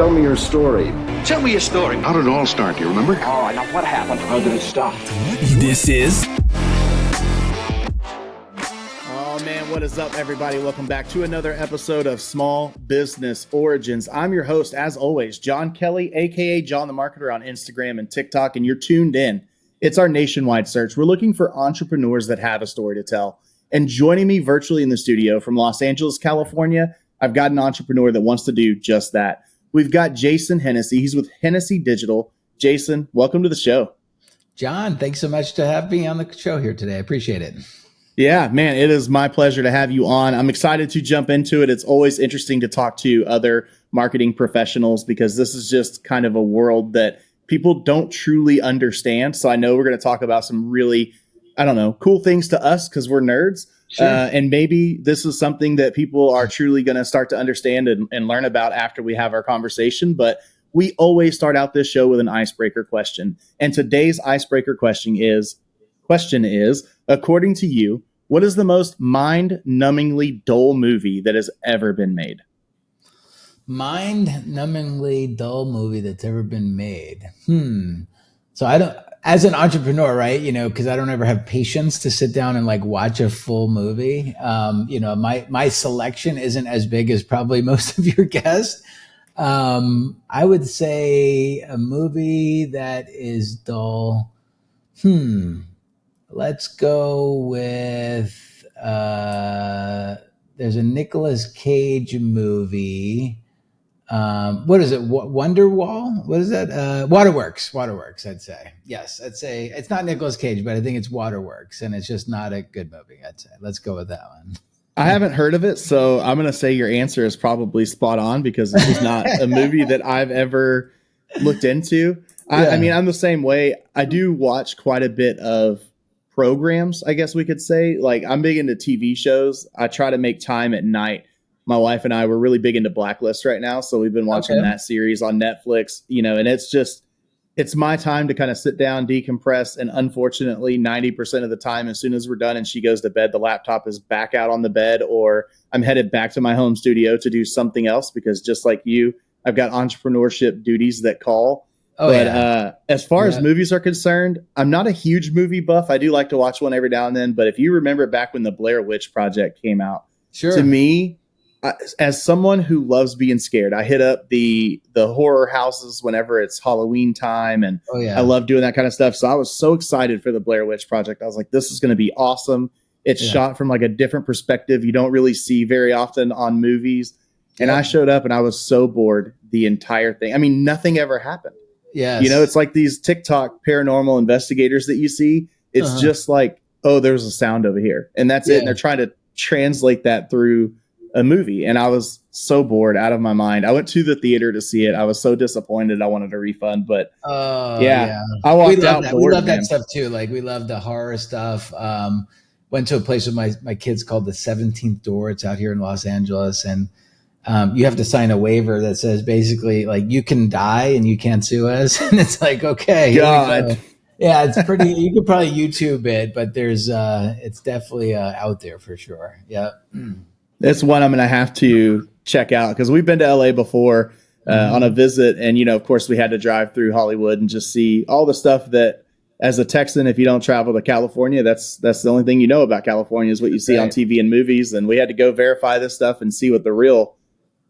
Tell me your story. Tell me your story. How did it all start? Do you remember? Oh, now what happened? How did it stop? This is... Oh man, what is up everybody? Welcome back to another episode of Small Business Origins. I'm your host, as always, John Kelley, aka John the Marketer on Instagram and TikTok, and you're tuned in. It's our nationwide search. We're looking for entrepreneurs that have a story to tell. And joining me virtually in the studio from Los Angeles, California, I've got an entrepreneur that wants to do just that. We've got Jason Hennessey. He's with Hennessy Digital. Jason, welcome to the show. John, thanks so much to have me on the show here today. I appreciate it. Yeah, man, it is my pleasure to have you on. I'm excited to jump into it. It's always interesting to talk to other marketing professionals because this is just kind of a world that people don't truly understand. So I know we're going to talk about some really, cool things to us because we're nerds. Sure. And maybe this is something that people are truly going to start to understand and learn about after we have our conversation. But we always start out this show with an icebreaker question. And today's icebreaker question is, according to you, what is the most mind-numbingly dull movie that has ever been made? Mind-numbingly dull movie that's ever been made. So I don't, as an entrepreneur, right? Because I don't ever have patience to sit down and watch a full movie. My selection isn't as big as probably most of your guests. I would say a movie that is dull. Let's go with, there's a Nicolas Cage movie. What is it? Wonderwall? What is that? Waterworks, I'd say. Yes, I'd say it's not Nicolas Cage, but I think it's Waterworks, and it's just not a good movie, I'd say. Let's go with that one. I haven't heard of it, so I'm going to say your answer is probably spot on because this is not a movie that I've ever looked into. I mean, I'm the same way. I do watch quite a bit of programs, I guess we could say. I'm big into TV shows. I try to make time at night. My wife and I were really big into Blacklist right now. So we've been watching that series on Netflix, and it's my time to kind of sit down, decompress. And unfortunately, 90% of the time, as soon as we're done and she goes to bed, the laptop is back out on the bed, or I'm headed back to my home studio to do something else because just like you, I've got entrepreneurship duties that call. As far as movies are concerned, I'm not a huge movie buff. I do like to watch one every now and then. But if you remember back when the Blair Witch Project came out, to me, as someone who loves being scared, I hit up the horror houses whenever it's Halloween time. And I love doing that kind of stuff. So I was so excited for the Blair Witch Project. I was like, this is going to be awesome. It's shot from a different perspective you don't really see very often on movies. And I showed up and I was so bored the entire thing. I mean, nothing ever happened. Yes. It's like these TikTok paranormal investigators that you see. It's just like, oh, there's a sound over here. And that's it. And they're trying to translate that through a movie. And I was so bored out of my mind. I went to the theater to see it. I was so disappointed. I wanted a refund, but I walked out bored. We love that stuff too. We love the horror stuff. Went to a place with my kids called the 17th Door. It's out here in Los Angeles. And you have to sign a waiver that says basically you can die and you can't sue us. And it's okay. God. Yeah, it's pretty, you could probably YouTube it, but there's, it's definitely out there for sure. Yeah. That's one I'm going to have to check out because we've been to LA before on a visit. And, of course, we had to drive through Hollywood and just see all the stuff that as a Texan, if you don't travel to California, that's the only thing you know about California is what you see on TV and movies. And we had to go verify this stuff and see what the real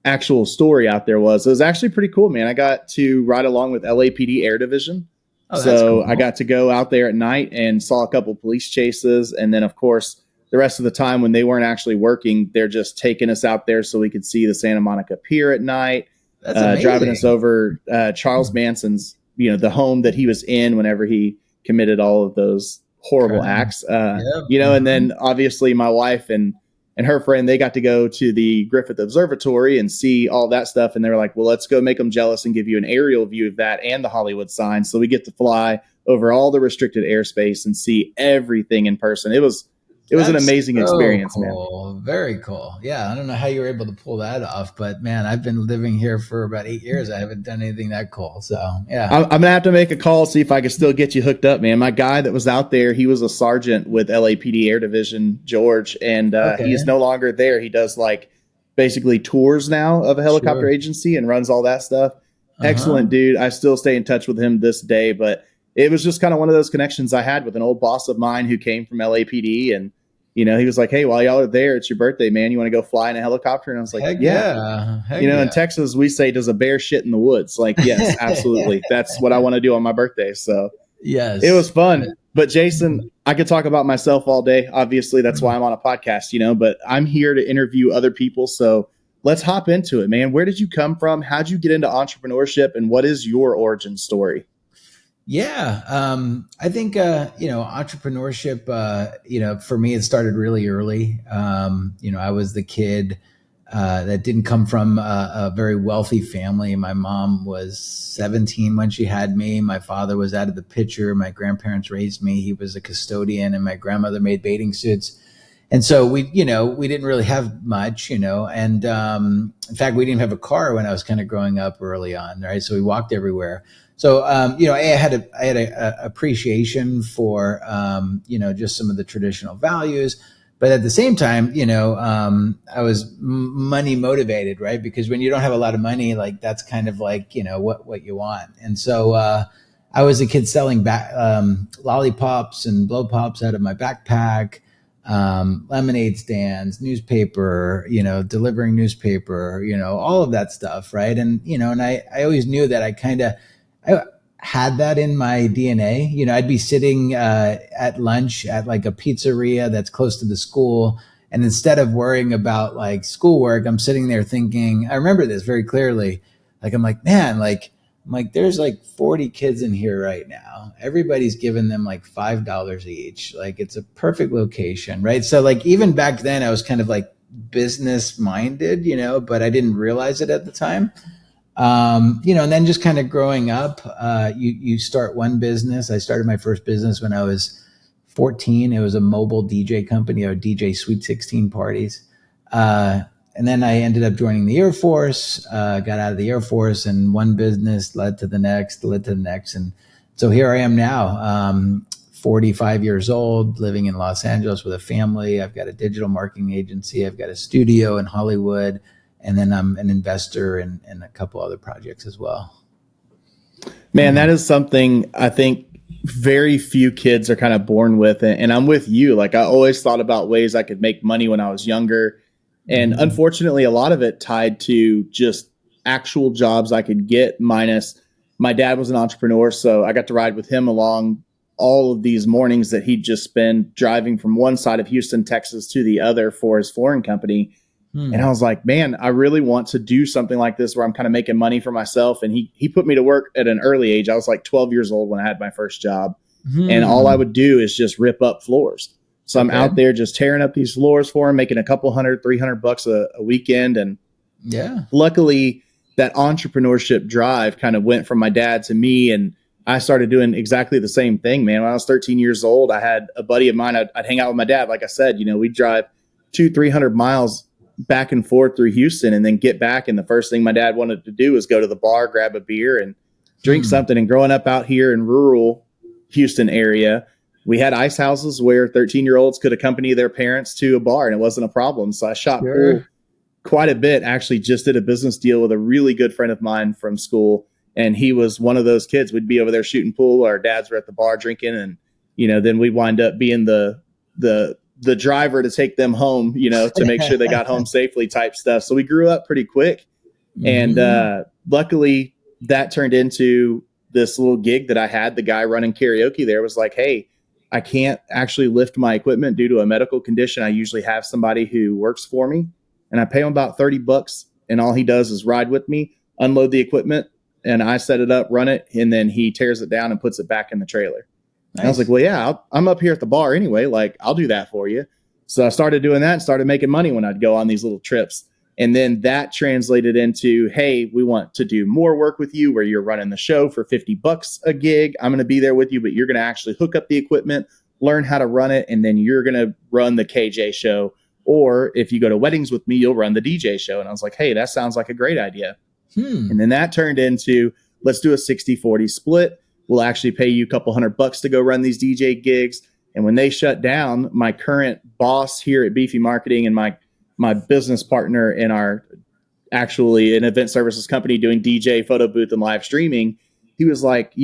actual story out there was. It was actually pretty cool, man. I got to ride along with LAPD Air Division. Oh, that's cool. I got to go out there at night and saw a couple police chases. And then, of course, the rest of the time when they weren't actually working, they're just taking us out there so we could see the Santa Monica Pier at night, driving us over Charles Manson's, the home that he was in whenever he committed all of those horrible acts. And then obviously my wife and her friend, they got to go to the Griffith Observatory and see all that stuff. And they were like, well, let's go make them jealous and give you an aerial view of that and the Hollywood sign. So we get to fly over all the restricted airspace and see everything in person. It was an amazing experience, cool. Man. Very cool. Yeah. I don't know how you were able to pull that off, but man, I've been living here for about 8 years. I haven't done anything that cool. So yeah. I'm going to have to make a call, see if I can still get you hooked up, man. My guy that was out there, he was a sergeant with LAPD Air Division, George, and he is no longer there. He does basically tours now of a helicopter Sure. agency and runs all that stuff. Uh-huh. Excellent dude. I still stay in touch with him this day, but it was just kind of one of those connections I had with an old boss of mine who came from LAPD. And, he was like, hey, while y'all are there, it's your birthday, man. You want to go fly in a helicopter? And I was like, Heck yeah. yeah. Heck In yeah. Texas, we say, does a bear shit in the woods? Like, yes, absolutely. That's what I want to do on my birthday. So Yes. it was fun. But Jason, I could talk about myself all day. Obviously, that's why I'm on a podcast, but I'm here to interview other people. So let's hop into it, man. Where did you come from? How'd you get into entrepreneurship? And what is your origin story? Yeah. I think, entrepreneurship, for me, it started really early. I was the kid that didn't come from a very wealthy family. My mom was 17 when she had me. My father was out of the picture. My grandparents raised me. He was a custodian, and my grandmother made bathing suits. And so we didn't really have much, and in fact, we didn't have a car when I was kind of growing up early on, right? So we walked everywhere. So, I had a appreciation for, just some of the traditional values. But at the same time, I was money motivated, right? Because when you don't have a lot of money, like that's kind of like, what you want. And so I was a kid selling lollipops and blow pops out of my backpack, lemonade stands, newspaper, delivering newspaper, all of that stuff, right? And, and I always knew that I had that in my DNA. I'd be sitting at lunch at like a pizzeria that's close to the school. And instead of worrying about like schoolwork, I'm sitting there thinking, I remember this very clearly. Like, I'm like, man, there's like 40 kids in here right now. Everybody's giving them like $5 each. Like, it's a perfect location, right? So like, even back then I was kind of like business minded, but I didn't realize it at the time. And then just kind of growing up, you start one business. I started my first business when I was 14. It was a mobile DJ company. I would DJ Sweet 16 parties. And then I ended up joining the Air Force, got out of the Air Force, and one business led to the next. And so here I am now, 45 years old, living in Los Angeles with a family. I've got a digital marketing agency. I've got a studio in Hollywood. And then I'm an investor in a couple other projects as well. Man, that is something I think very few kids are kind of born with. And I'm with you. Like, I always thought about ways I could make money when I was younger. And unfortunately, a lot of it tied to just actual jobs I could get, minus my dad was an entrepreneur. So I got to ride with him along all of these mornings that he'd just spend driving from one side of Houston, Texas to the other for his flooring company. And I was like, man, I really want to do something like this where I'm kind of making money for myself. And he put me to work at an early age. I was like 12 years old when I had my first job. And all I would do is just rip up floors. So I'm out there just tearing up these floors for him, making a couple $300 a weekend. And luckily that entrepreneurship drive kind of went from my dad to me. And I started doing exactly the same thing, man. When I was 13 years old, I had a buddy of mine. I'd hang out with my dad. Like I said, we'd drive 200-300 miles back and forth through Houston and then get back. And the first thing my dad wanted to do was go to the bar, grab a beer and drink something. And growing up out here in rural Houston area, we had ice houses where 13-year-olds could accompany their parents to a bar and it wasn't a problem. So I shot pool quite a bit. Actually just did a business deal with a really good friend of mine from school. And he was one of those kids. We'd be over there shooting pool. Our dads were at the bar drinking. And, then we'd wind up being the driver to take them home, to make sure they got home safely type stuff. So we grew up pretty quick. And luckily that turned into this little gig that I had. The guy running karaoke there was like, hey, I can't actually lift my equipment due to a medical condition. I usually have somebody who works for me and I pay him about $30. And all he does is ride with me, unload the equipment, and I set it up, run it. And then he tears it down and puts it back in the trailer. Nice. And I was like, well, yeah, I'm up here at the bar anyway. Like, I'll do that for you. So I started doing that and started making money when I'd go on these little trips. And then that translated into, hey, we want to do more work with you where you're running the show for $50 a gig. I'm going to be there with you, but you're going to actually hook up the equipment, learn how to run it. And then you're going to run the KJ show. Or if you go to weddings with me, you'll run the DJ show. And I was like, hey, that sounds like a great idea. And then that turned into, let's do a 60-40 split. We'll actually pay you a couple $100 to go run these DJ gigs. And when they shut down, my current boss here at Beefy Marketing and my my business partner in our actually an event services company doing DJ, photo booth, and live streaming, he was like,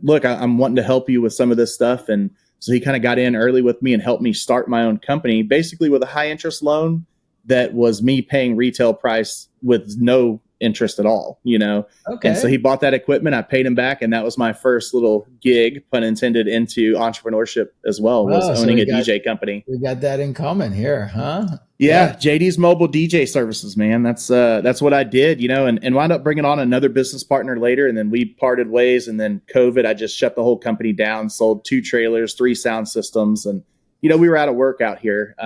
look, I'm wanting to help you with some of this stuff. And so he kind of got in early with me and helped me start my own company, basically with a high interest loan that was me paying retail price with no interest at all, Okay. And so he bought that equipment. I paid him back. And that was my first little gig, pun intended, into entrepreneurship as well, was owning a DJ company. We got that in common here, huh? Yeah, JD's Mobile DJ Services, man. That's what I did, and wound up bringing on another business partner later, and then we parted ways. And then COVID, I just shut the whole company down, sold 2 trailers, 3 sound systems, and we were out of work out here.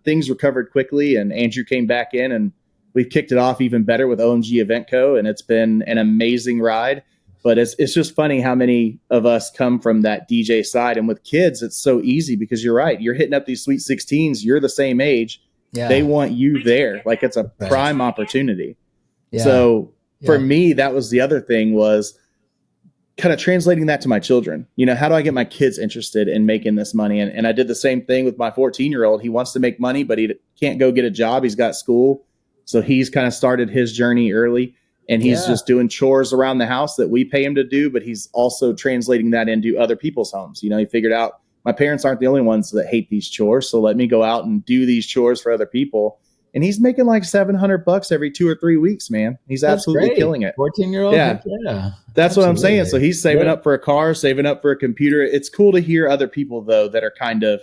Things recovered quickly, and Andrew came back in, and we've kicked it off even better with OMG Event Co. And it's been an amazing ride. But it's just funny how many of us come from that DJ side, and with kids, it's so easy because you're right. You're hitting up these sweet 16s. You're the same age. Yeah. They want you there. Like it's a prime opportunity. Yeah. So for me, that was the other thing, was kind of translating that to my children. How do I get my kids interested in making this money? And I did the same thing with my 14-year-old. He wants to make money, but he can't go get a job. He's got school. So he's kind of started his journey early, and he's just doing chores around the house that we pay him to do. But he's also translating that into other people's homes. He figured out, my parents aren't the only ones that hate these chores, so let me go out and do these chores for other people. And he's making like $700 every 2 or 3 weeks, man. He's absolutely killing it. 14-year-old? Yeah. That's what I'm saying. So he's saving up for a car, saving up for a computer. It's cool to hear other people, though, that are kind of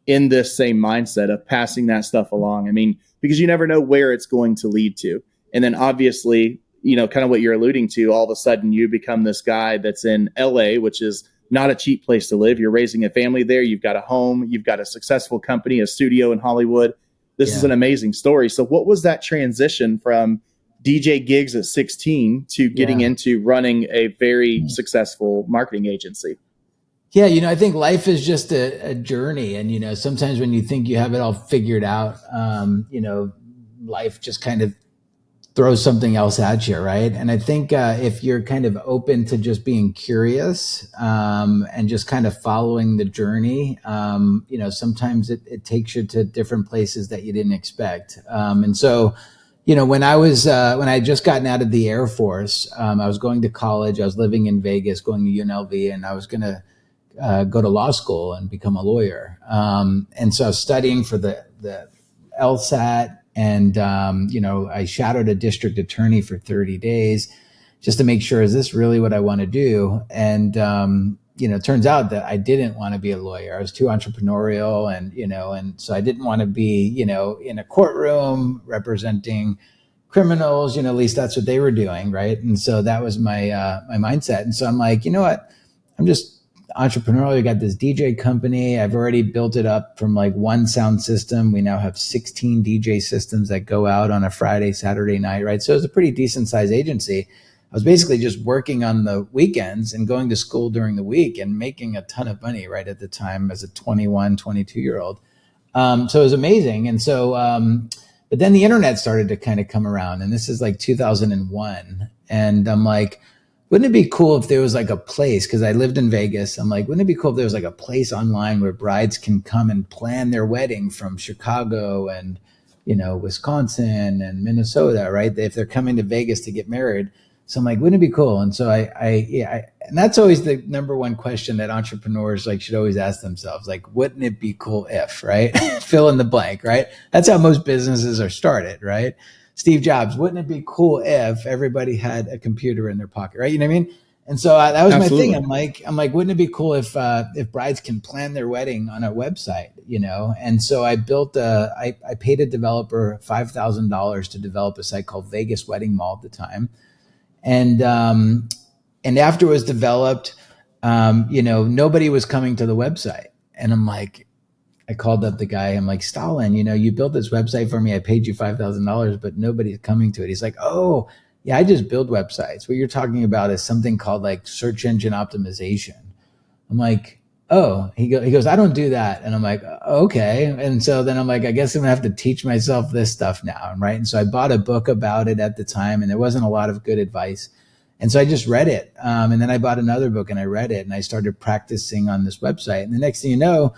in this same mindset of passing that stuff along. I mean, because you never know where it's going to lead to. And then obviously, kind of what you're alluding to, all of a sudden you become this guy that's in LA, which is not a cheap place to live. You're raising a family there. You've got a home. You've got a successful company, a studio in Hollywood. This is an amazing story. So what was that transition from DJ gigs at 16 to getting into running a very successful marketing agency? Yeah, I think life is just a journey. And, sometimes when you think you have it all figured out, life just kind of throws something else at you, right? And I think if you're kind of open to just being curious and just kind of following the journey, sometimes it takes you to different places that you didn't expect. And so, when I had just gotten out of the Air Force, I was going to college. I was living in Vegas, going to UNLV, and I was going to go to law school and become a lawyer. And so I was studying for the LSAT. And, I shadowed a district attorney for 30 days just to make sure, is this really what I want to do? And, it turns out that I didn't want to be a lawyer. I was too entrepreneurial and so I didn't want to be, in a courtroom representing criminals, at least that's what they were doing. Right. And so that was my mindset. And so I'm like, you know what? I'm just entrepreneurial. We got this DJ company. I've already built it up from like 1 sound system. We now have 16 DJ systems that go out on a Friday, Saturday night, right? So it's a pretty decent sized agency. I was basically just working on the weekends and going to school during the week and making a ton of money right at the time as a 21, 22-year-old. So it was amazing. And so, but then the internet started to kind of come around, and this is like 2001. And I'm like, wouldn't it be cool if there was like a place, because I lived in Vegas. I'm like, wouldn't it be cool if there was like a place online where brides can come and plan their wedding from Chicago and, Wisconsin and Minnesota, right? If they're coming to Vegas to get married. So I'm like, wouldn't it be cool? And so I and that's always the number one question that entrepreneurs should always ask themselves, wouldn't it be cool if, right? Fill in the blank, right? That's how most businesses are started, right? Steve Jobs, wouldn't it be cool if everybody had a computer in their pocket, right? You know what I mean? And so that was Absolutely. My thing. I'm like, wouldn't it be cool if brides can plan their wedding on a website, And so I built I paid a developer $5,000 to develop a site called Vegas Wedding Mall at the time. And after it was developed, nobody was coming to the website. And I'm like, I called up the guy. I'm like, Stalin, you built this website for me. I paid you $5,000, but nobody's coming to it. He's like, oh, yeah, I just build websites. What you're talking about is something called search engine optimization. I'm like, oh, he goes, I don't do that. And I'm like, okay. And so then I'm like, I guess I'm gonna have to teach myself this stuff now. Right. And so I bought a book about it at the time, and there wasn't a lot of good advice. And so I just read it. And then I bought another book and I read it, and I started practicing on this website. And the next thing you know,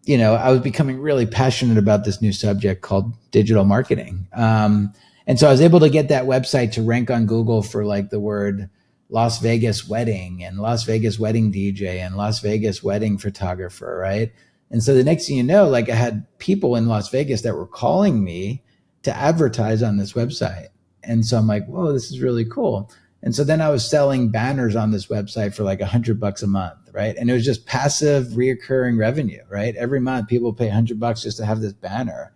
I was becoming really passionate about this new subject called digital marketing. And so I was able to get that website to rank on Google for like the word Las Vegas wedding and Las Vegas wedding DJ and Las Vegas wedding photographer, right? And so the next thing you know, like I had people in Las Vegas that were calling me to advertise on this website. And so I'm like, whoa, this is really cool. And so then I was selling banners on this website for like $100 a month, right? And it was just passive, reoccurring revenue, right? Every month people pay $100 just to have this banner.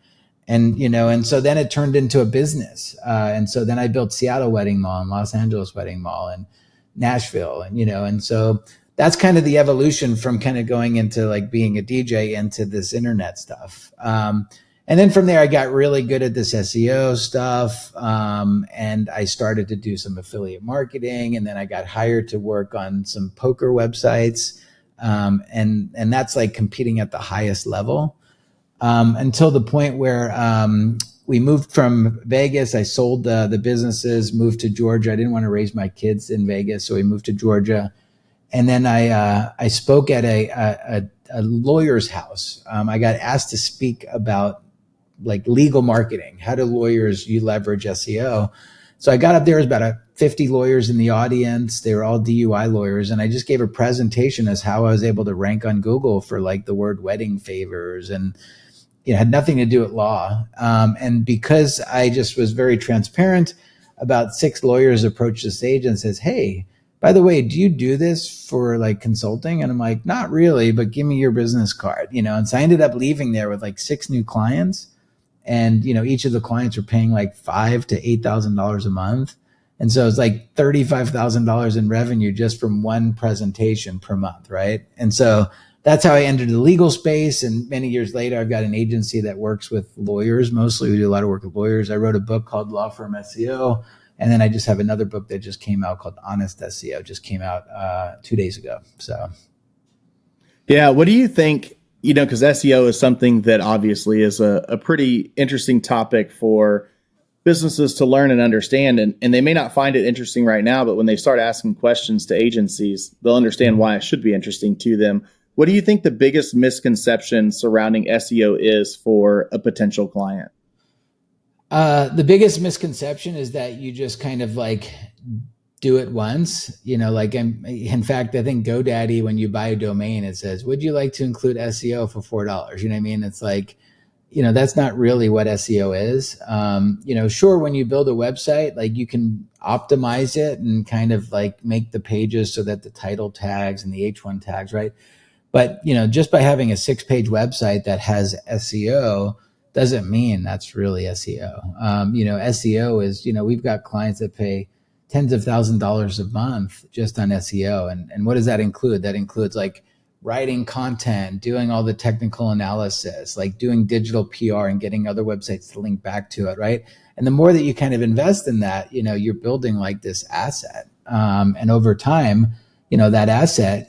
And, and so then it turned into a business. And so then I built Seattle Wedding Mall and Los Angeles Wedding Mall and Nashville. And so that's kind of the evolution from kind of going into like being a DJ into this internet stuff. And then from there, I got really good at this SEO stuff. And I started to do some affiliate marketing. And then I got hired to work on some poker websites. And that's like competing at the highest level. Until the point where we moved from Vegas. I sold the businesses, moved to Georgia. I didn't want to raise my kids in Vegas, so we moved to Georgia. And then I spoke at a lawyer's house. I got asked to speak about like legal marketing. How do lawyers leverage SEO? So I got up there. There was about 50 lawyers in the audience. They were all DUI lawyers. And I just gave a presentation as how I was able to rank on Google for like the word wedding favors, and it had nothing to do with law. And because I just was very transparent, about 6 lawyers approached the stage and says, hey, by the way, do you do this for like consulting? And I'm like, not really, but give me your business card, And so I ended up leaving there with like 6 new clients. And, each of the clients were paying like $5,000 to $8,000 a month. And so it's like $35,000 in revenue just from one presentation per month. Right. And so that's how I entered the legal space. And many years later, I've got an agency that works with lawyers. Mostly we do a lot of work with lawyers. I wrote a book called Law Firm SEO. And then I just have another book that just came out called Honest SEO, just came out 2 days ago. So. Yeah. What do you think? Because SEO is something that obviously is a pretty interesting topic for businesses to learn and understand. And they may not find it interesting right now, but when they start asking questions to agencies, they'll understand why it should be interesting to them. What do you think the biggest misconception surrounding SEO is for a potential client? The biggest misconception is that you just kind of like do it once, in fact, I think GoDaddy, when you buy a domain, it says, would you like to include SEO for $4? You know what I mean? It's like, that's not really what SEO is. Sure, when you build a website, like you can optimize it and kind of like make the pages so that the title tags and the H1 tags, right? But, just by having a 6-page website that has SEO doesn't mean that's really SEO. SEO is, we've got clients that pay tens of thousands of dollars a month just on SEO. And what does that include? That includes like writing content, doing all the technical analysis, like doing digital PR and getting other websites to link back to it, right? And the more that you kind of invest in that, you're building like this asset. And over time, that asset,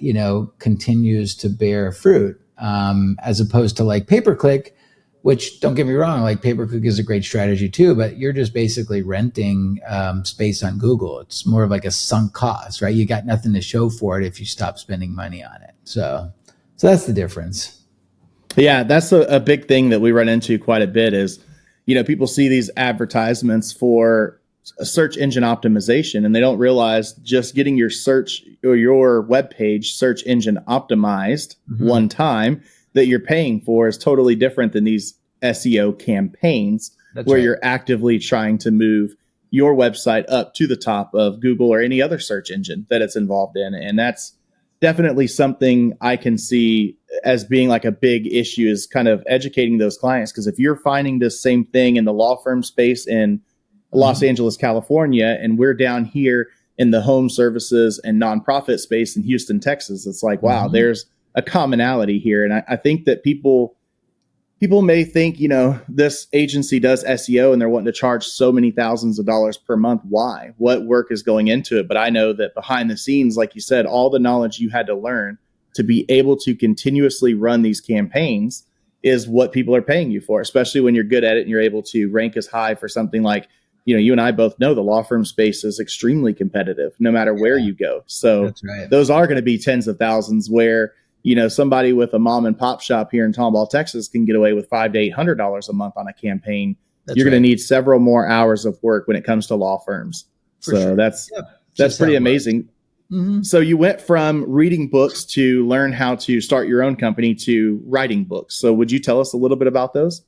continues to bear fruit, as opposed to like pay-per-click, which, don't get me wrong, like pay-per-click is a great strategy too, but you're just basically renting space on Google. It's more of like a sunk cost, right? You got nothing to show for it if you stop spending money on it. So that's the difference. Yeah, that's a big thing that we run into quite a bit is, people see these advertisements for a search engine optimization, and they don't realize just getting your search or your web page search engine optimized one time that you're paying for is totally different than these SEO campaigns. That's where right. You're actively trying to move your website up to the top of Google or any other search engine that it's involved in. And that's definitely something I can see as being like a big issue, is kind of educating those clients. Because if you're finding this same thing in the law firm space in Los Angeles, California, and we're down here in the home services and nonprofit space in Houston, Texas, it's like, wow, there's a commonality here. And I think that people may think, this agency does SEO and they're wanting to charge so many thousands of dollars per month. Why? What work is going into it? But I know that behind the scenes, like you said, all the knowledge you had to learn to be able to continuously run these campaigns is what people are paying you for, especially when you're good at it and you're able to rank as high for something like, you and I both know the law firm space is extremely competitive no matter where you go. So right. Those are going to be tens of thousands where, somebody with a mom and pop shop here in Tomball, Texas can get away with $500 to $800 a month on a campaign. You're going to need several more hours of work when it comes to law firms. That's pretty amazing. Mm-hmm. So you went from reading books to learn how to start your own company to writing books. So would you tell us a little bit about those?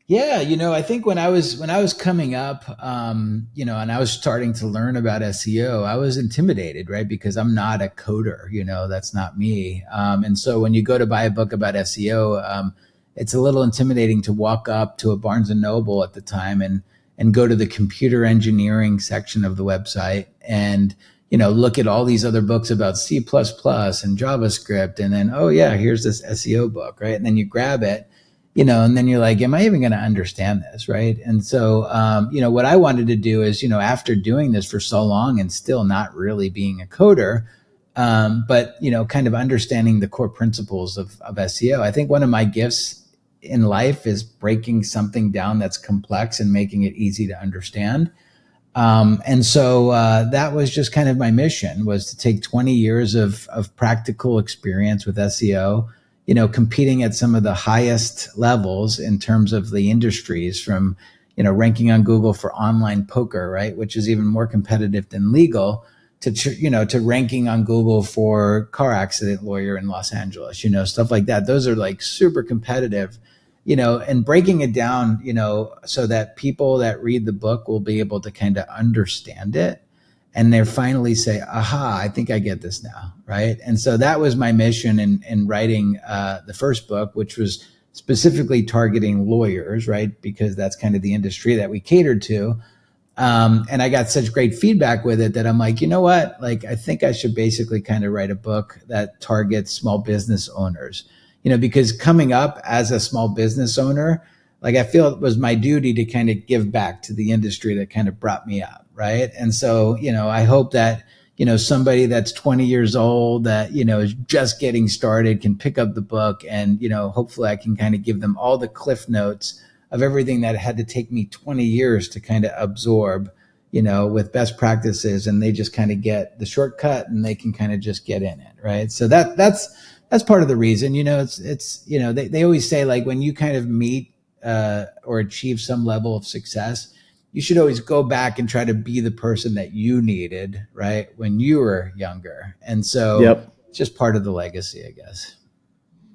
Yeah, I think when I was coming up, and I was starting to learn about SEO, I was intimidated, right? Because I'm not a coder, that's not me. And so when you go to buy a book about SEO, it's a little intimidating to walk up to a Barnes and Noble at the time and go to the computer engineering section of the website and look at all these other books about C++ and JavaScript. And then, oh yeah, here's this SEO book, right? And then you grab it, and then you're like, am I even going to understand this? Right. And so, what I wanted to do is, after doing this for so long and still not really being a coder, but, kind of understanding the core principles of SEO. I think one of my gifts in life is breaking something down that's complex and making it easy to understand. And so that was just kind of my mission, was to take 20 years of practical experience with SEO, competing at some of the highest levels in terms of the industries, from, ranking on Google for online poker, right, which is even more competitive than legal, to ranking on Google for car accident lawyer in Los Angeles, stuff like that. Those are like super competitive. And breaking it down, so that people that read the book will be able to kind of understand it. And they finally say, aha, I think I get this now. Right. And so that was my mission in writing the first book, which was specifically targeting lawyers, right? Because that's kind of the industry that we catered to. And I got such great feedback with it that I'm like, you know what? Like, I think I should basically kind of write a book that targets small business owners. Because coming up as a small business owner, like, I feel it was my duty to kind of give back to the industry that kind of brought me up. Right. And so, I hope that, somebody that's 20 years old that, is just getting started can pick up the book and, hopefully I can kind of give them all the cliff notes of everything that had to take me 20 years to kind of absorb, with best practices, and they just kind of get the shortcut and they can kind of just get in it. Right. So that's part of the reason, it's they always say, like, when you kind of meet or achieve some level of success, you should always go back and try to be the person that you needed, right, when you were younger. And so It's just part of the legacy, I guess.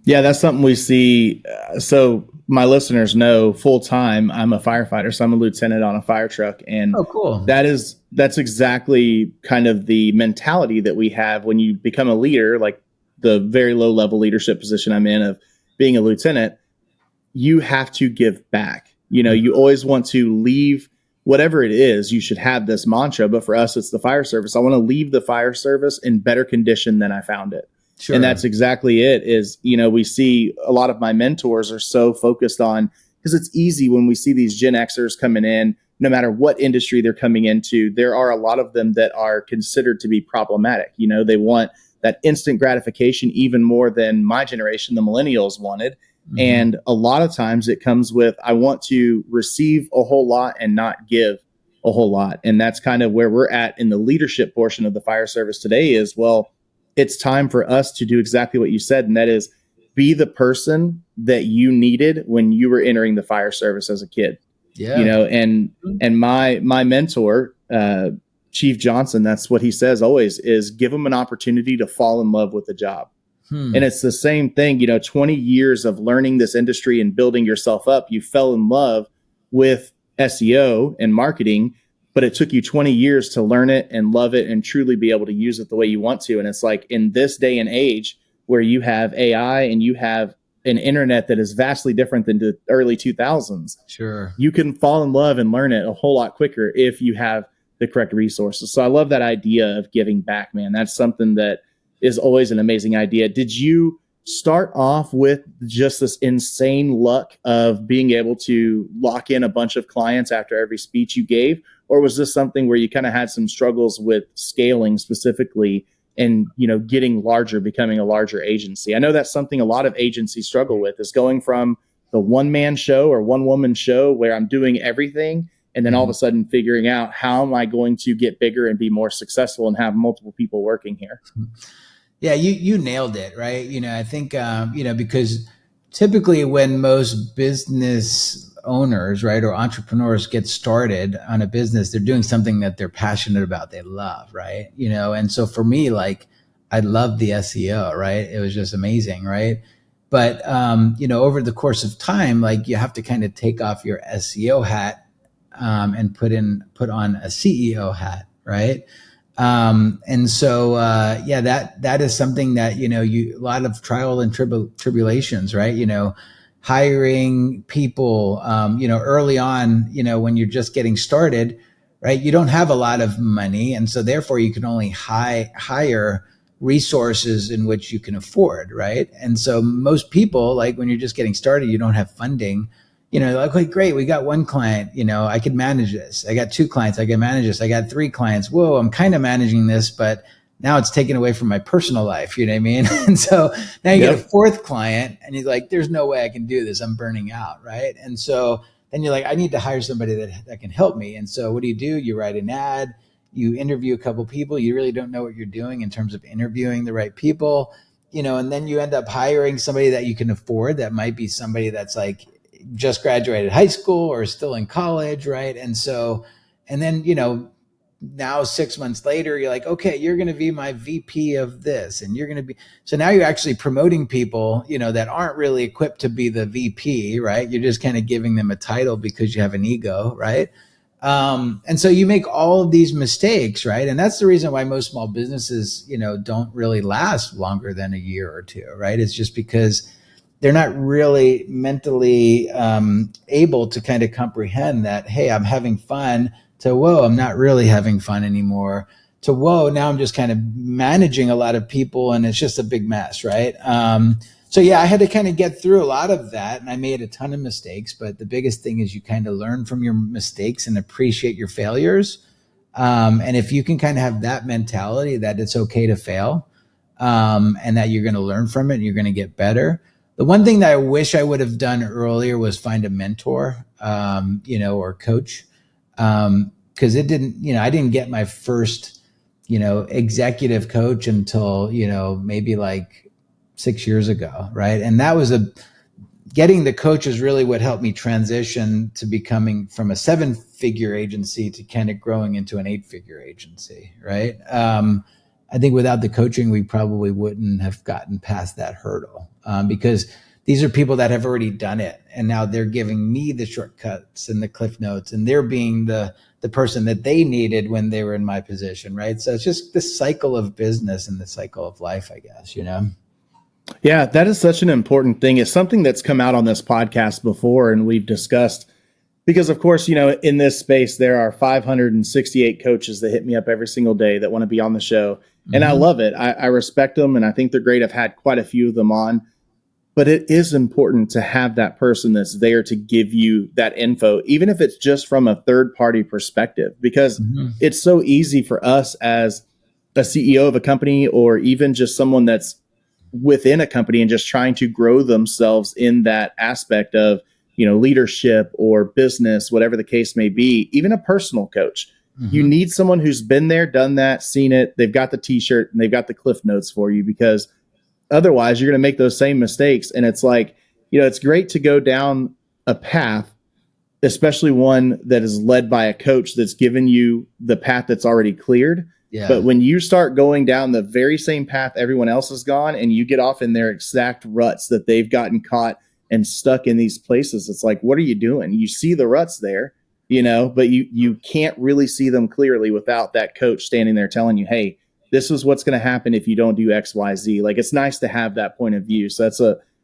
Yeah, that's something we see. So my listeners know full time, I'm a firefighter. So I'm a lieutenant on a fire truck. And oh, cool. That's exactly kind of the mentality that we have when you become a leader, like the very low level leadership position I'm in of being a lieutenant. You have to give back. You always want to leave whatever it is. You should have this mantra. But for us, it's the fire service. I want to leave the fire service in better condition than I found it. Sure. And that's exactly it. Is, we see a lot of my mentors are so focused on, because it's easy when we see these Gen Xers coming in, no matter what industry they're coming into, there are a lot of them that are considered to be problematic. They want that instant gratification even more than my generation, the millennials, wanted. Mm-hmm. And a lot of times it comes with, I want to receive a whole lot and not give a whole lot. And that's kind of where we're at in the leadership portion of the fire service today is, well, it's time for us to do exactly what you said. And that is be the person that you needed when you were entering the fire service as a kid. Yeah. And my mentor, Chief Johnson, that's what he says always, is give them an opportunity to fall in love with the job. And it's the same thing, 20 years of learning this industry and building yourself up. You fell in love with SEO and marketing, but it took you 20 years to learn it and love it and truly be able to use it the way you want to. And it's like in this day and age where you have AI and you have an internet that is vastly different than the early 2000s. Sure. You can fall in love and learn it a whole lot quicker if you have the correct resources. So I love that idea of giving back, man. That's something that is always an amazing idea. Did you start off with just this insane luck of being able to lock in a bunch of clients after every speech you gave? Or was this something where you kind of had some struggles with scaling specifically and, getting larger, becoming a larger agency? I know that's something a lot of agencies struggle with, is going from the one-man show or one-woman show where I'm doing everything, and then all of a sudden figuring out, how am I going to get bigger and be more successful and have multiple people working here? Yeah, you nailed it, right? I think because typically when most business owners, right, or entrepreneurs get started on a business, they're doing something that they're passionate about, they love, right? And so for me, like I loved the SEO, right? It was just amazing, right? But over the course of time, like you have to kind of take off your SEO hat and put on a CEO hat, right? And so, that is something that, a lot of trial and tribulations, right? Hiring people, early on, when you're just getting started, right? You don't have a lot of money. And so therefore you can only hire resources in which you can afford, right? And so most people, like when you're just getting started, you don't have funding, like, okay, great, we got one client, I could manage this. I got 2 clients, I can manage this. I got 3 clients. Whoa, I'm kind of managing this, but now it's taken away from my personal life. You know what I mean? And so now you get a 4th client and he's like, there's no way I can do this. I'm burning out. Right. And so then you're like, I need to hire somebody that can help me. And so what do? You write an ad, you interview a couple people. You really don't know what you're doing in terms of interviewing the right people, and then you end up hiring somebody that you can afford. That might be somebody that's like, just graduated high school or still in college, right? And so, and then, now 6 months later, you're like, okay, you're going to be my VP of this. And you're going to be, so now you're actually promoting people, that aren't really equipped to be the VP, right? You're just kind of giving them a title because you have an ego, right? And so you make all of these mistakes, right? And that's the reason why most small businesses, don't really last longer than a year or 2, right? It's just because they're not really mentally able to kind of comprehend that, hey, I'm having fun, to, whoa, I'm not really having fun anymore, to, whoa, now I'm just kind of managing a lot of people and it's just a big mess, right? So I had to kind of get through a lot of that, and I made a ton of mistakes, but the biggest thing is you kind of learn from your mistakes and appreciate your failures. And if you can kind of have that mentality that it's okay to fail, and that you're going to learn from it and you're going to get better. The one thing that I wish I would have done earlier was find a mentor, or coach. Cause I didn't get my first, executive coach until, maybe like 6 years ago. Right. And that was getting the coach is really what helped me transition to becoming from a 7-figure agency to kind of growing into an 8-figure agency. Right. I think without the coaching, we probably wouldn't have gotten past that hurdle, because these are people that have already done it. And now they're giving me the shortcuts and the cliff notes, and they're being the person that they needed when they were in my position. Right. So it's just this cycle of business and the cycle of life, I guess, Yeah, that is such an important thing. It's something that's come out on this podcast before and we've discussed. Because, of course, in this space, there are 568 coaches that hit me up every single day that want to be on the show. And I love it. I respect them, and I think they're great. I've had quite a few of them on. But it is important to have that person that's there to give you that info, even if it's just from a third-party perspective. Because it's so easy for us as a CEO of a company, or even just someone that's within a company and just trying to grow themselves in that aspect of leadership or business, whatever the case may be, even a personal coach. You need someone who's been there, done that, seen it. They've got the t-shirt and they've got the cliff notes for you, because otherwise you're going to make those same mistakes. And it's like, it's great to go down a path, especially one that is led by a coach that's given you the path that's already cleared. Yeah. But when you start going down the very same path everyone else has gone, and you get off in their exact ruts that they've gotten caught and stuck in these places, it's like, what are you doing? You see the ruts there, but you can't really see them clearly without that coach standing there telling you, hey, this is what's going to happen if you don't do X, Y, Z. Like, it's nice to have that point of view. So that's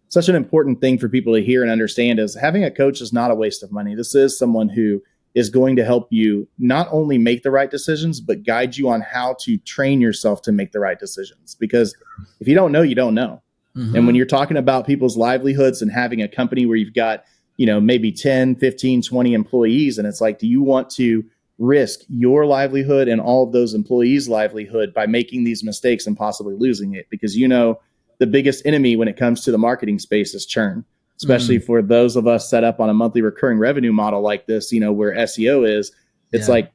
such an important thing for people to hear and understand, is having a coach is not a waste of money. This is someone who is going to help you not only make the right decisions, but guide you on how to train yourself to make the right decisions. Because if you don't know, you don't know. And when you're talking about people's livelihoods and having a company where you've got, maybe 10, 15, 20 employees, and it's like, do you want to risk your livelihood and all of those employees' livelihood by making these mistakes and possibly losing it? Because, the biggest enemy when it comes to the marketing space is churn, especially for those of us set up on a monthly recurring revenue model like this, where SEO is. It's like,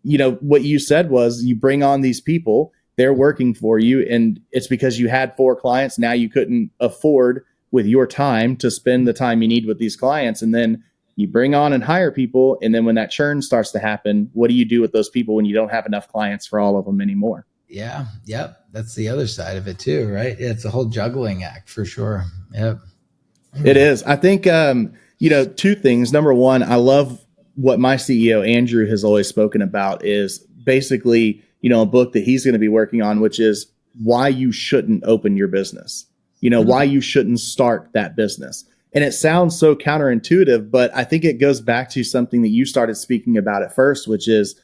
what you said was, you bring on these people they're working for you. And it's because you had 4 clients. Now you couldn't afford with your time to spend the time you need with these clients. And then you bring on and hire people. And then when that churn starts to happen, what do you do with those people when you don't have enough clients for all of them anymore? Yeah. Yep. That's the other side of it too, right? It's a whole juggling act for sure. Yep. It is. I think, 2 things. Number one, I love what my CEO, Andrew, has always spoken about is basically, a book that he's going to be working on, which is why you shouldn't open your business, why you shouldn't start that business. And it sounds so counterintuitive, but I think it goes back to something that you started speaking about at first, which is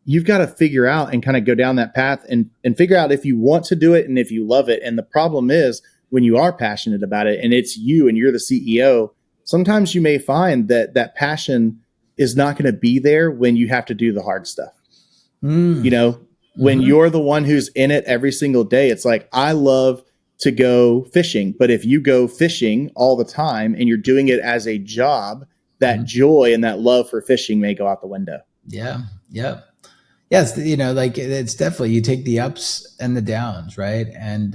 you've got to figure out and kind of go down that path and figure out if you want to do it and if you love it. And the problem is when you are passionate about it and it's you and you're the CEO, sometimes you may find that that passion is not going to be there when you have to do the hard stuff. When you're the one who's in it every single day, it's like, I love to go fishing, but if you go fishing all the time and you're doing it as a job, that joy and that love for fishing may go out the window. Yeah. Yep. Yes. It's definitely, you take the ups and the downs, right? And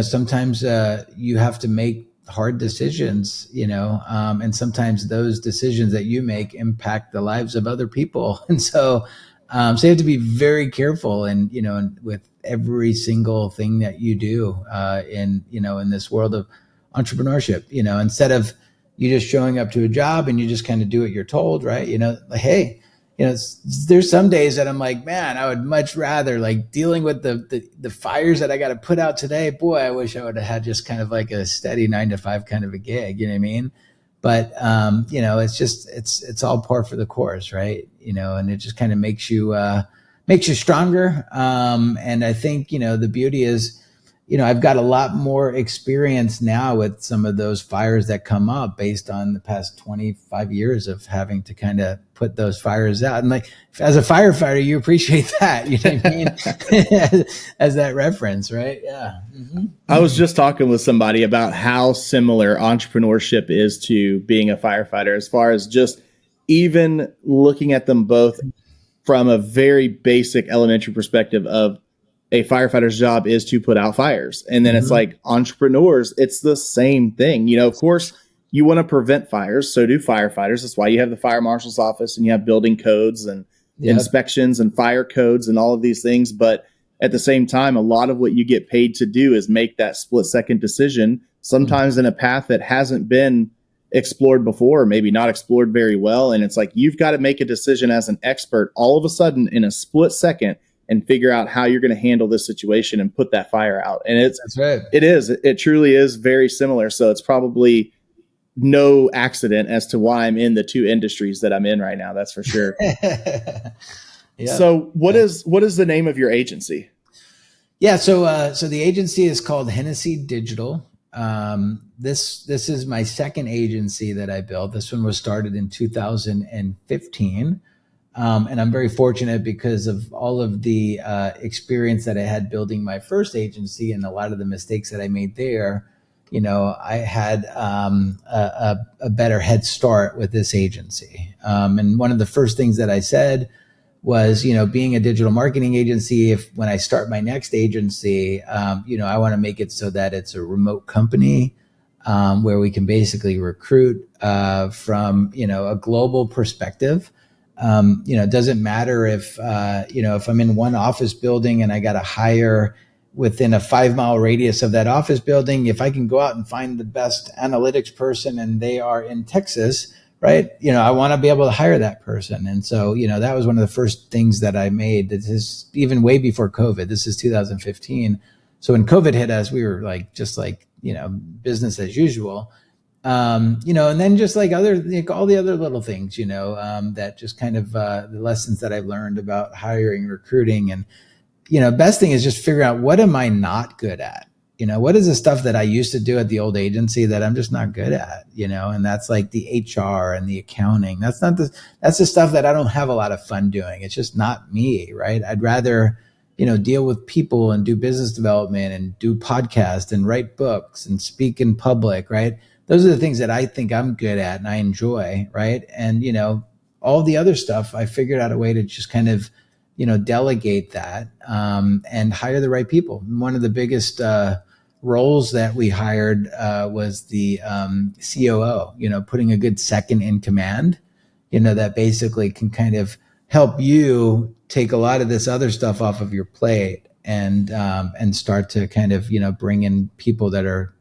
sometimes you have to make hard decisions, and sometimes those decisions that you make impact the lives of other people. And so you have to be very careful and, with every single thing that you do in this world of entrepreneurship, instead of you just showing up to a job and you just kind of do what you're told, right? Hey, there's some days that I'm like, man, I would much rather dealing with the fires that I got to put out today. Boy, I wish I would have had just kind of like a steady 9-to-5 kind of a gig. You know what I mean? But it's all par for the course, right? And it just kind of makes you stronger. And I think the beauty is, I've got a lot more experience now with some of those fires that come up based on the past 25 years of having to kind of put those fires out. And as a firefighter, you appreciate that, you know what I mean? As that reference, right? Yeah. Mm-hmm. I was just talking with somebody about how similar entrepreneurship is to being a firefighter, as far as just even looking at them both from a very basic elementary perspective of a firefighter's job is to put out fires. And then it's like entrepreneurs, it's the same thing. Of course, you want to prevent fires. So do firefighters. That's why you have the fire marshal's office and you have building codes and inspections and fire codes and all of these things. But at the same time, a lot of what you get paid to do is make that split second decision, sometimes in a path that hasn't been explored before, maybe not explored very well. And it's like, you've got to make a decision as an expert all of a sudden in a split second and figure out how you're going to handle this situation and put that fire out. And that's right. It truly is very similar. So it's probably no accident as to why I'm in the 2 industries that I'm in right now. That's for sure. Yeah. So what is the name of your agency? Yeah. So the agency is called Hennessy Digital. This is my second agency that I built. This one was started in 2015. And I'm very fortunate because of all of the experience that I had building my first agency and a lot of the mistakes that I made there. I had a better head start with this agency. And one of the first things that I said was, being a digital marketing agency, when I start my next agency, I want to make it so that it's a remote company where we can basically recruit from, a global perspective. It doesn't matter if I'm in one office building and I got to hire within a 5-mile radius of that office building. If I can go out and find the best analytics person and they are in Texas, right? I want to be able to hire that person. And so, that was one of the first things that I made. This is even way before COVID. This is 2015. So when COVID hit us, we were business as usual. And then just all the other little things, that just kind of the lessons that I've learned about hiring, recruiting, and, best thing is just figure out, what am I not good at? What is the stuff that I used to do at the old agency that I'm just not good at, and that's like the HR and the accounting. That's the stuff that I don't have a lot of fun doing. It's just not me, right? I'd rather, deal with people and do business development and do podcasts and write books and speak in public, right? Those are the things that I think I'm good at and I enjoy, right? And, all the other stuff, I figured out a way to just kind of, delegate that, and hire the right people. One of the biggest roles that we hired was the COO, putting a good second in command, that basically can kind of help you take a lot of this other stuff off of your plate and start to kind of, bring in people that are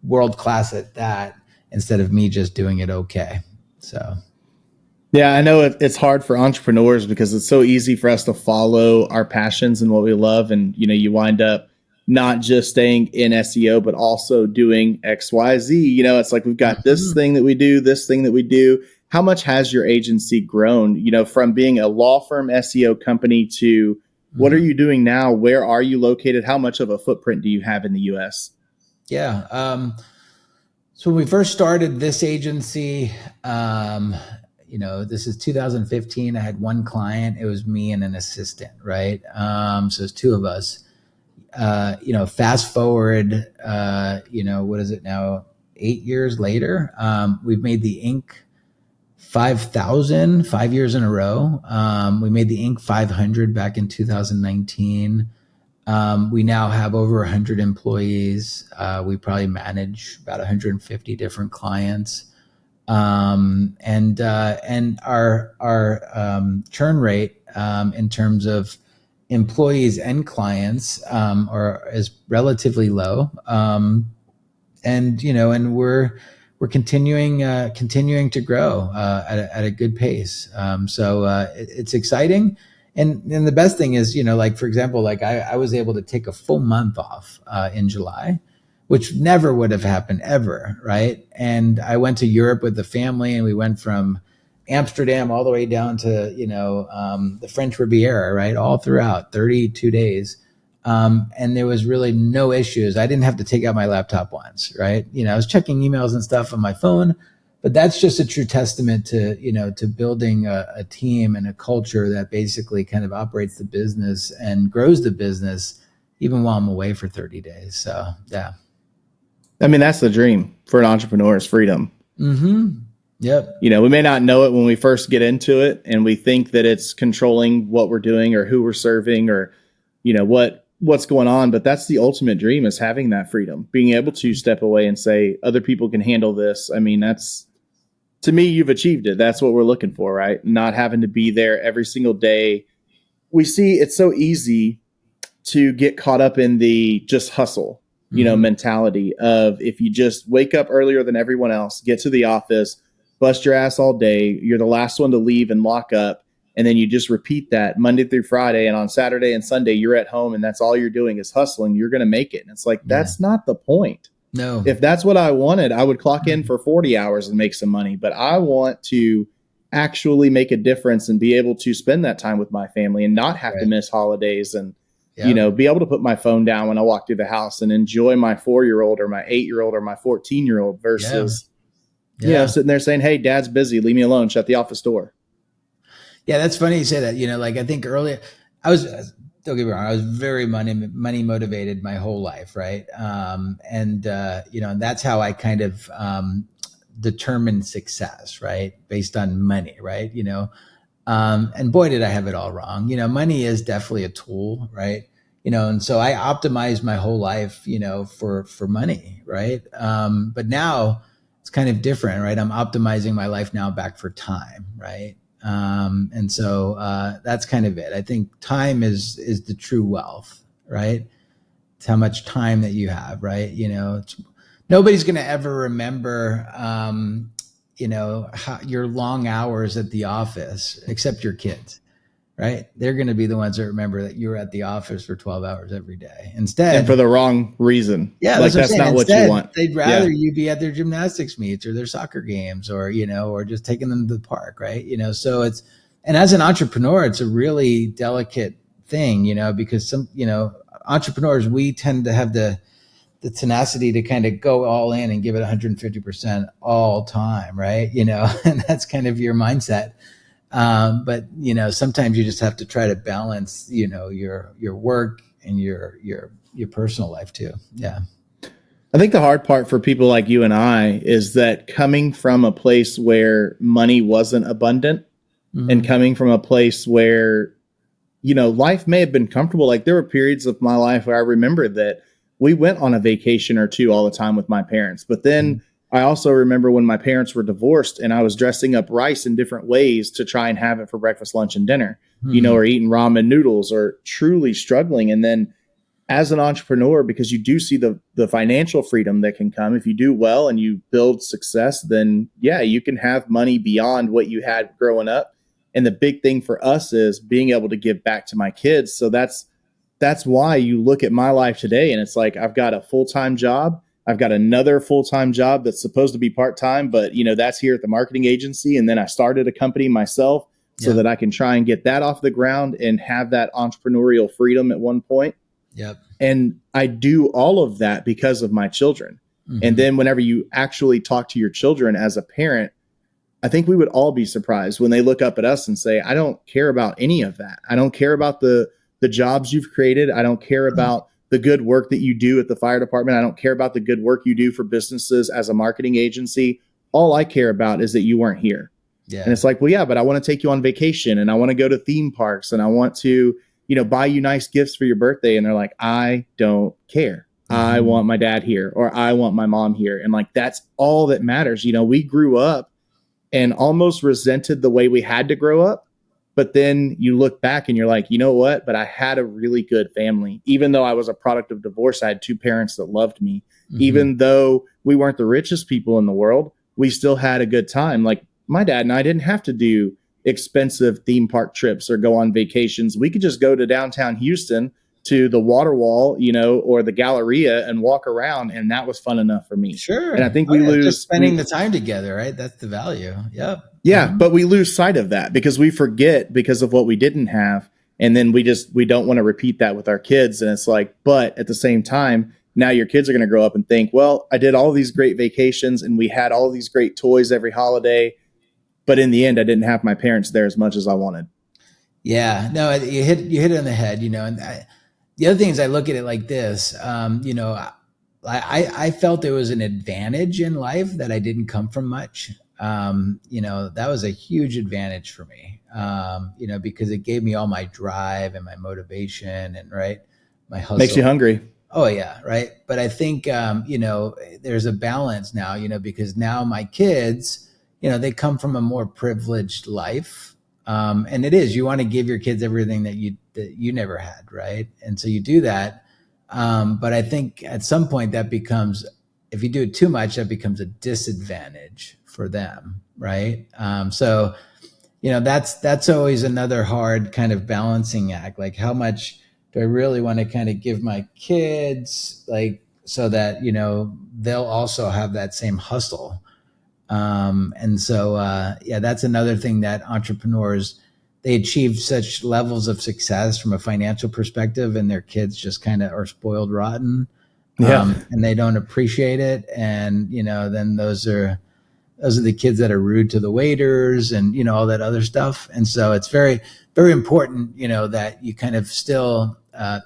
world class at that instead of me just doing it okay. So. Yeah, I know it's hard for entrepreneurs because it's so easy for us to follow our passions and what we love. And, you wind up not just staying in SEO, but also doing X, Y, Z. It's like we've got this thing that we do, this thing that we do. How much has your agency grown, from being a law firm SEO company to what are you doing now? Where are you located? How much of a footprint do you have in the US? Yeah. So when we first started this agency, this is 2015. I had one client. It was me and an assistant, right? So it's two of us. Fast forward, what is it now? 8 years later, we've made the Inc. 5,000 5 years in a row. We made the Inc. 500 back in 2019. We now have over 100 employees. We probably manage about 150 different clients. And our churn rate in terms of employees and clients is relatively low. And we're continuing to grow at a good pace. So it's exciting. And the best thing is, for example, I was able to take a full month off in July, which never would have happened ever, right? And I went to Europe with the family, and we went from Amsterdam all the way down to, the French Riviera, right? All throughout 32 days. And there was really no issues. I didn't have to take out my laptop once, right? I was checking emails and stuff on my phone, but that's just a true testament to, to building a team and a culture that basically kind of operates the business and grows the business even while I'm away for 30 days. So, yeah. I mean, that's the dream for an entrepreneur is freedom. Mm-hmm. Yep. We may not know it when we first get into it, and we think that it's controlling what we're doing or who we're serving or, what's going on. But that's the ultimate dream, is having that freedom, being able to step away and say, other people can handle this. I mean, that's, to me, you've achieved it. That's what we're looking for, right? Not having to be there every single day. We see it's so easy to get caught up in the just hustle, mentality of, if you just wake up earlier than everyone else, get to the office, bust your ass all day, you're the last one to leave and lock up. And then you just repeat that Monday through Friday. And on Saturday and Sunday, you're at home and that's all you're doing is hustling. You're going to make it. And it's like, that's not the point. No. If that's what I wanted, I would clock in for 40 hours and make some money. But I want to actually make a difference and be able to spend that time with my family and not have to miss holidays and, be able to put my phone down when I walk through the house and enjoy my 4-year-old or my 8-year-old or my 14-year-old versus, sitting there saying, hey, dad's busy. Leave me alone. Shut the office door. Yeah, that's funny you say that. I think earlier don't get me wrong, I was very money motivated my whole life, right? And that's how I kind of determined success, right? Based on money, right? And boy, did I have it all wrong. Money is definitely a tool, right? And so I optimized my whole life, for money, right? But now it's kind of different, right? I'm optimizing my life now back for time, right? And so that's kind of it. I think time is the true wealth, right? It's how much time that you have, right? Nobody's going to ever remember, how your long hours at the office, except your kids, right? They're going to be the ones that remember that you were at the office for 12 hours every day. Instead, and for the wrong reason. Yeah, like that's not what you want. They'd rather you be at their gymnastics meets or their soccer games or, or just taking them to the park, right? So and as an entrepreneur, it's a really delicate thing, because some, entrepreneurs, we tend to have the tenacity to kind of go all in and give it 150% all time, right? And that's kind of your mindset. But sometimes you just have to try to balance, your work and your personal life too. Yeah. I think the hard part for people like you and I is that coming from a place where money wasn't abundant and coming from a place where life may have been comfortable. Like there were periods of my life where I remember that we went on a vacation or two all the time with my parents. But then I also remember when my parents were divorced and I was dressing up rice in different ways to try and have it for breakfast, lunch, and dinner, or eating ramen noodles or truly struggling. And then as an entrepreneur, because you do see the financial freedom that can come if you do well and you build success, then yeah, you can have money beyond what you had growing up. And the big thing for us is being able to give back to my kids. So that's why you look at my life today and it's like, I've got a full-time job. I've got another full-time job that's supposed to be part-time, but that's here at the marketing agency. And then I started a company myself so that I can try and get that off the ground and have that entrepreneurial freedom at one point. Yep. And I do all of that because of my children. And then whenever you actually talk to your children as a parent, I think we would all be surprised when they look up at us and say, I don't care about any of that. I don't care about the jobs you've created. I don't care about the good work that you do at the fire department. I don't care about the good work you do for businesses as a marketing agency. All I care about is that you weren't here. Yeah. And it's like, well, yeah, but I want to take you on vacation and I want to go to theme parks and I want to, buy you nice gifts for your birthday. And they're like, I don't care. I want my dad here or I want my mom here. And like, that's all that matters. We grew up and almost resented the way we had to grow up. But then you look back and you're like, you know what? But I had a really good family. Even though I was a product of divorce, I had two parents that loved me. Even though we weren't the richest people in the world, we still had a good time. Like my dad and I didn't have to do expensive theme park trips or go on vacations. We could just go to downtown Houston to the water wall, or the Galleria and walk around. And that was fun enough for me. Sure. And I think we lose just spending the time together, right? That's the value. Yep. Yeah. But we lose sight of that because we forget because of what we didn't have. And then we don't want to repeat that with our kids. And it's like, but at the same time, now your kids are going to grow up and think, well, I did all these great vacations and we had all these great toys every holiday. But in the end, I didn't have my parents there as much as I wanted. Yeah, no, you hit it on the head, and the other thing is I look at it like this, I felt there was an advantage in life that I didn't come from much. That was a huge advantage for me, because it gave me all my drive and my motivation and my hustle. Makes you hungry. Oh yeah. Right. But I think, there's a balance now, because now my kids, they come from a more privileged life. And it is, you want to give your kids everything that you never had. Right. And so you do that. But I think at some point that becomes, if you do it too much, that becomes a disadvantage for them. Right. So, that's always another hard kind of balancing act. Like how much do I really want to kind of give my kids so that, they'll also have that same hustle. And so, that's another thing that entrepreneurs, they achieve such levels of success from a financial perspective and their kids just kind of are spoiled rotten. And they don't appreciate it. And, then those are the kids that are rude to the waiters and, all that other stuff. And so it's very, very important, that you kind of still,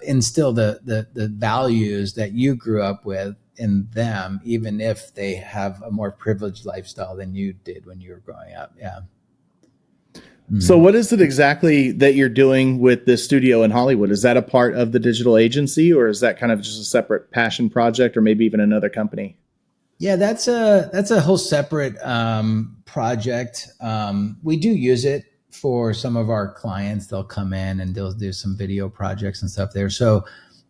instill the values that you grew up with in them, even if they have a more privileged lifestyle than you did when you were growing up. Yeah. So what is it exactly that you're doing with this studio in Hollywood? Is that a part of the digital agency or is that kind of just a separate passion project or maybe even another company? Yeah, that's a whole separate project. We do use it for some of our clients. They'll come in and they'll do some video projects and stuff there. So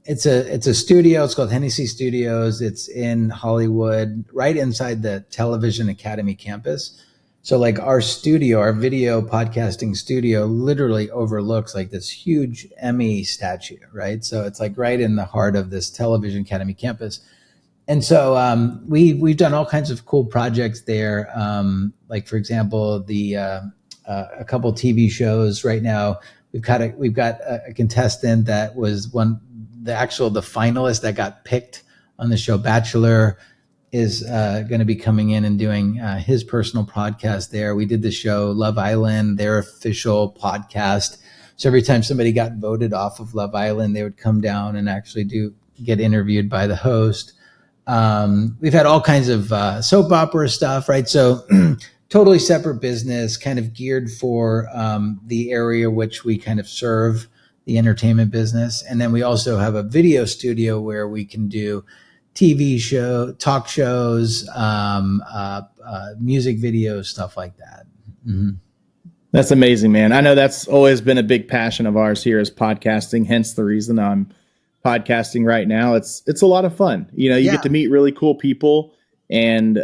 it's a studio. It's called Hennessy Studios. It's in Hollywood, right inside the Television Academy campus. So like our studio, our video podcasting studio literally overlooks this huge Emmy statue, right? So it's right in the heart of this Television Academy campus. And so we've done all kinds of cool projects there. For example, a couple TV shows right now. We've got a contestant that was the finalist that got picked on the show Bachelor is going to be coming in and doing his personal podcast there. We did the show Love Island, their official podcast. So every time somebody got voted off of Love Island, they would come down and actually get interviewed by the host. We've had all kinds of soap opera stuff, right? So totally separate business, kind of geared for the area which we kind of serve, the entertainment business. And then we also have a video studio where we can do TV talk shows, music videos, stuff like that. Mm-hmm. That's amazing, man. I know that's always been a big passion of ours here is podcasting. Hence the reason I'm podcasting right now. It's a lot of fun. You get to meet really cool people, and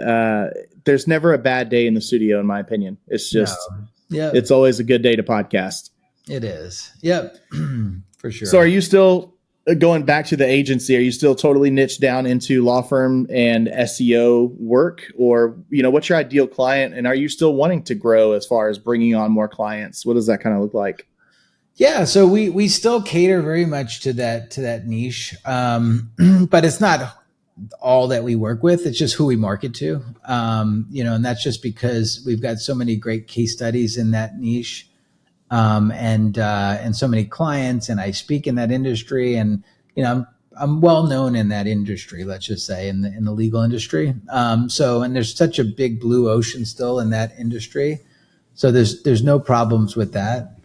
there's never a bad day in the studio, in my opinion. It's just, it's always a good day to podcast. It is. Yep. For sure. So are you still going back to the agency? Are you still totally niched down into law firm and SEO work, or, what's your ideal client? And are you still wanting to grow as far as bringing on more clients? What does that kind of look like? Yeah. So we still cater very much to that niche. But it's not all that we work with. It's just who we market to. And that's just because we've got so many great case studies in that niche. And so many clients, and I speak in that industry, and, I'm well known in that industry, let's just say in the legal industry. And there's such a big blue ocean still in that industry. So there's no problems with that.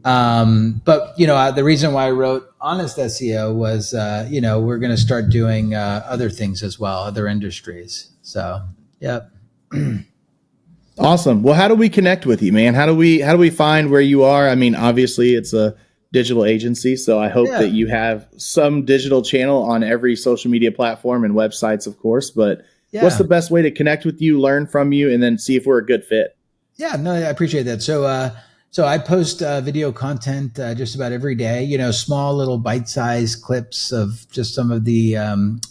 But the reason why I wrote Honest SEO was, we're going to start doing, other things as well, other industries. So, yep. Awesome. Well, how do we connect with you, man? How do we find where you are? I mean, obviously it's a digital agency, so I hope that you have some digital channel on every social media platform and websites, of course, but what's the best way to connect with you, learn from you, and then see if we're a good fit? Yeah, no, I appreciate that. So I post video content just about every day, small little bite-sized clips of just some of the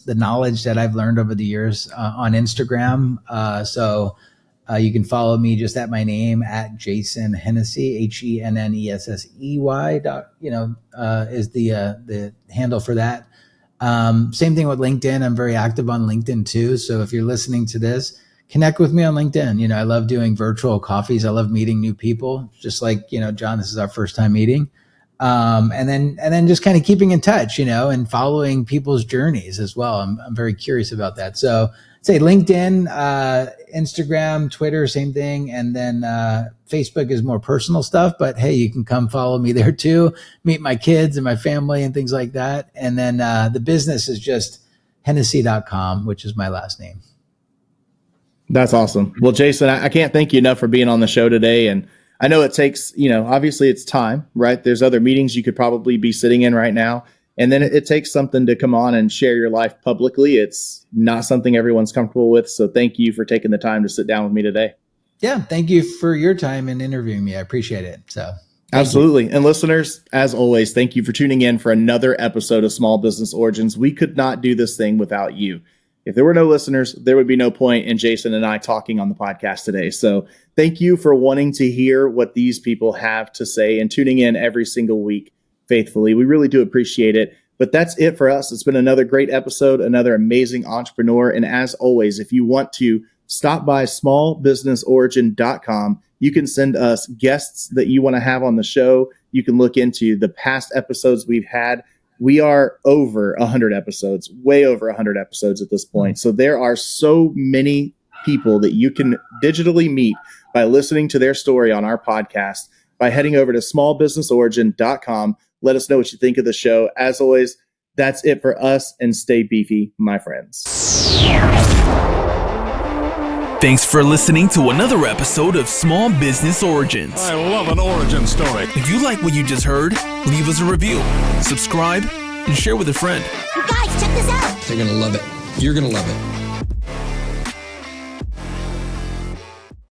knowledge that I've learned over the years on Instagram. You can follow me just at my name at Jason Hennessey, HENNESSEY. Is the handle for that. Same thing with LinkedIn. I'm very active on LinkedIn too. So if you're listening to this, connect with me on LinkedIn. I love doing virtual coffees. I love meeting new people. Just like, John, this is our first time meeting. And then just kind of keeping in touch, and following people's journeys as well. I'm very curious about that. So say LinkedIn, Instagram, Twitter, same thing. And then Facebook is more personal stuff, but hey, you can come follow me there too, meet my kids and my family and things like that. And then the business is just Hennessy.com, which is my last name. That's awesome. Well, Jason, I can't thank you enough for being on the show today. And I know it takes, obviously it's time, right? There's other meetings you could probably be sitting in right now. And then it takes something to come on and share your life publicly. It's not something everyone's comfortable with. So thank you for taking the time to sit down with me today. Yeah. Thank you for your time and interviewing me. I appreciate it. So absolutely. And listeners, as always, thank you for tuning in for another episode of Small Business Origins. We could not do this thing without you. If there were no listeners, there would be no point in Jason and I talking on the podcast today. So thank you for wanting to hear what these people have to say and tuning in every single week faithfully. We really do appreciate it. But that's it for us. It's been another great episode, another amazing entrepreneur. And as always, if you want to stop by smallbusinessorigin.com, you can send us guests that you want to have on the show. You can look into the past episodes we've had. We are over 100 episodes, way over 100 episodes at this point. So there are so many people that you can digitally meet by listening to their story on our podcast by heading over to smallbusinessorigin.com. Let us know what you think of the show. As always, that's it for us, and stay beefy, my friends. Thanks for listening to another episode of Small Business Origins. I love an origin story. If you like what you just heard, leave us a review, subscribe, and share with a friend. You guys, check this out. They're going to love it. You're going to love it.